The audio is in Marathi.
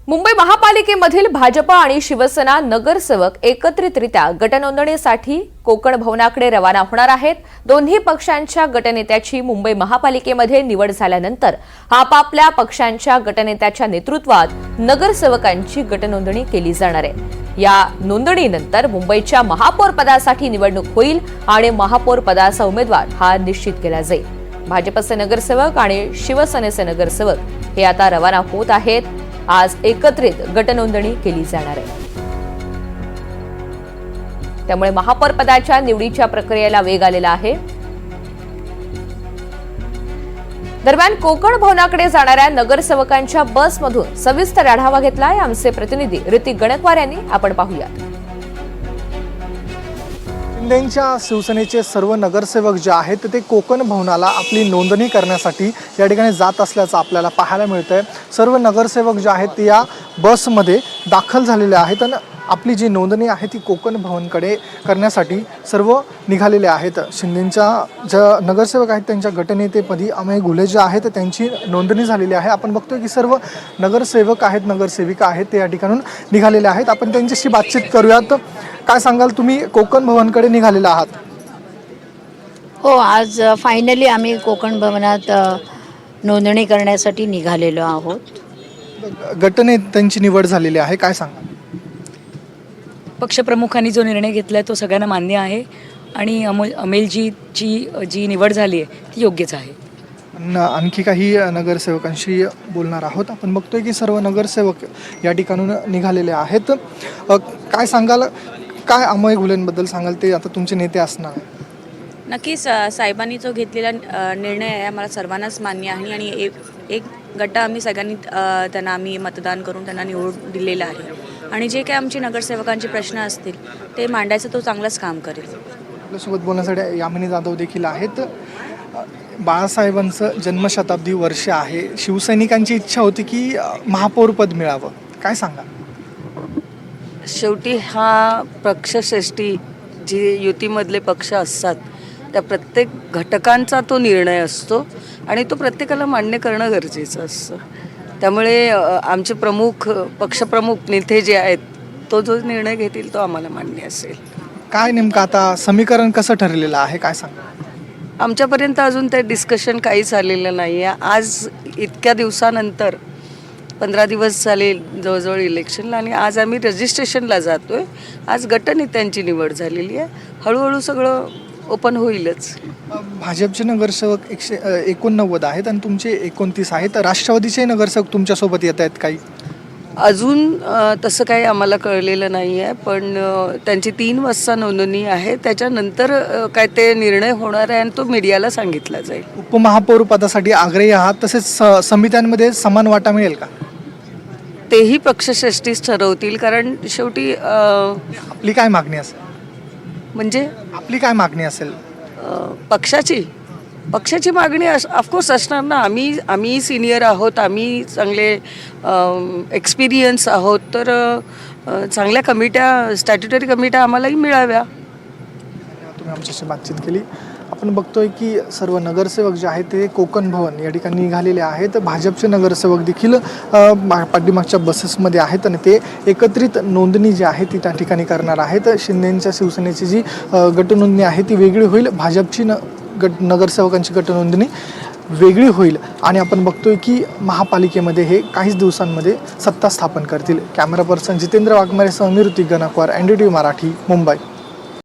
मुंबई महापालिकेमधील भाजप आणि शिवसेना नगरसेवक एकत्रितरित्या गटनोंदणीसाठी कोकण भवनाकडे रवाना होणार आहेत। दोन्ही पक्षांच्या गटनेत्याची मुंबई महापालिकेमध्ये निवड झाल्यानंतर आपापल्या पक्षांच्या गटनेत्याच्या नेतृत्वात नगरसेवकांची गटनोंदणी केली जाणार आहे। या नोंदणीनंतर मुंबईच्या महापौर पदासाठी निवडणूक होईल आणि महापौर पदाचा उमेदवार हा निश्चित केला जाईल। भाजपचे नगरसेवक आणि शिवसेनेचे नगरसेवक हे आता रवाना होत आहेत। आज एकत्रित गटनोंदणी केली जाणार आहे। त्यामुळे महापौर पदाच्या निवडीच्या प्रक्रियेला वेग आलेला आहे। दरम्यान कोकण भवनाकडे जाणाऱ्या नगरसेवकांच्या बसमधून सविस्तर आढावा घेतलाय आमचे प्रतिनिधी ऋतिक गणकवार यांनी। आपण पाहूया। शिंदेंच्या शिवसेनेचे सर्व नगरसेवक जे आहेत ते कोकण भवनाला आपली नोंदणी करण्यासाठी या ठिकाणी जात असल्याचं आपल्याला पाहायला मिळतंय। सर्व नगरसेवक जे आहेत ते या बसमध्ये दाखल झालेले आहेत आणि आपली जी नोंदणी आहे ती कोकण भवनकडे करण्यासाठी सर्व निघालेले आहेत। शिंदेंच्या ज्या नगरसेवक आहेत त्यांच्या गटनेतेपदी अमेय घुले जे आहेत त्यांची नोंदणी झालेली आहे। आपण बघतोय की सर्व नगरसेवक आहेत नगरसेविका आहेत ते या ठिकाणून निघालेले आहेत। आपण त्यांच्याशी बातचीत करूयात। काय सांगाल, तुम्ही कोकण भवनकडे निघालेला आहात? हो, आज फायनली आम्ही कोकण भवनात नोंदणी करण्यासाठी निघालेलो आहोत। गटनेत्यांची निवड झालेली आहे, काय सांगाल? पक्षप्रमुखांनी जो निर्णय घेतला आहे तो सगळ्यांना मान्य आहे आणि अमेलजीची जी निवड झाली आहे ती योग्यच आहे। आणखी काही नगरसेवकांशी बोलणार आहोत। आपण बघतोय की सर्व नगरसेवक या ठिकाणून निघालेले आहेत। काय सांगाल, काय अमेय घुलेंबद्दल सांगाल? ते आता तुमचे नेते असणार। नक्कीच साहेबांनी जो घेतलेला निर्णय आहे आम्हाला सर्वांनाच मान्य आहे आणि एक गट आम्ही सगळ्यांनी त्यांना आम्ही मतदान करून त्यांना निवड दिलेला आहे आणि जे काही आमचे नगरसेवकांचे प्रश्न असतील ते मांडायचं तो चांगलंच काम करेल। आपल्यासोबत बोलण्यासाठी यामिनी जाधव देखील आहेत। बाळासाहेबांचं जन्मशताब्दी वर्ष आहे, शिवसैनिकांची इच्छा होती की महापौरपद मिळावं, काय सांगा? शेवटी हा पक्षश्रेष्ठी जी युतीमधले पक्ष असतात त्या प्रत्येक घटकांचा तो निर्णय असतो आणि तो प्रत्येकाला मान्य करणं गरजेचं असतं। त्यामुळे आमचे प्रमुख पक्षप्रमुख नेते जे आहेत तो जो निर्णय घेतील तो आम्हाला मान्य असेल। काय नेमकं आता समीकरण कसं ठरलेलं आहे, काय सांगा? आमच्यापर्यंत अजून ते डिस्कशन काहीच आलेलं नाही आहे। आज इतक्या दिवसानंतर 15 दिवस झाले जवळजवळ इलेक्शनला आणि आज आम्ही रजिस्ट्रेशनला जातो आहे। आज गटनेत्यांची निवड झालेली आहे, हळूहळू सगळं ओपन होईलच। भाजपचे नगरसेवक 189 आहेत आणि तुमचे 29 आहेत। राष्ट्रवादीचे नगरसेवक तुमच्यासोबत येत आहेत काही? अजून तसं काही आम्हाला कळलेलं नाही आहे, पण त्यांची 3 वाजता नोंदणी आहे, त्याच्यानंतर काय ते निर्णय होणार आहे आणि तो मीडियाला सांगितला जाईल। उपमहापौर पदासाठी आग्रही आहात, तसेच समित्यांमध्ये समान वाटा मिळेल का? तेही पक्षश्रेष्ठीच ठरवतील, कारण शेवटी आपली काय मागणी असेल? म्हणजे आपली काय मागणी असेल? पक्षाची मागणी ऑफकोर्स असणार ना। आम्ही सिनियर आहोत, आम्ही चांगले एक्सपिरियन्स आहोत, तर चांगल्या कमिट्या स्टॅट्युटरी कमिट्या आम्हालाही मिळाव्या। तुम्ही आमच्याशी बातचीत केली। आपण बघतोय की सर्व नगरसेवक जे आहेत ते कोकण भवन या ठिकाणी निघालेले आहेत। भाजपचे नगरसेवक देखील पाठीमागच्या बसेसमध्ये आहेत आणि ते एकत्रित नोंदणी जी आहे ती त्या ठिकाणी करणार आहेत। शिंदेंच्या शिवसेनेची जी गटनोंदणी आहे ती वेगळी होईल, भाजपची नगरसेवकांची गटनोंदणी वेगळी होईल आणि आपण बघतोय की महापालिकेमध्ये हे काहीच दिवसांमध्ये सत्ता स्थापन करतील। कॅमेरा पर्सन जितेंद्र वाघमारेसह मी ऋतिक गणकवार, NDTV मराठी, मुंबई।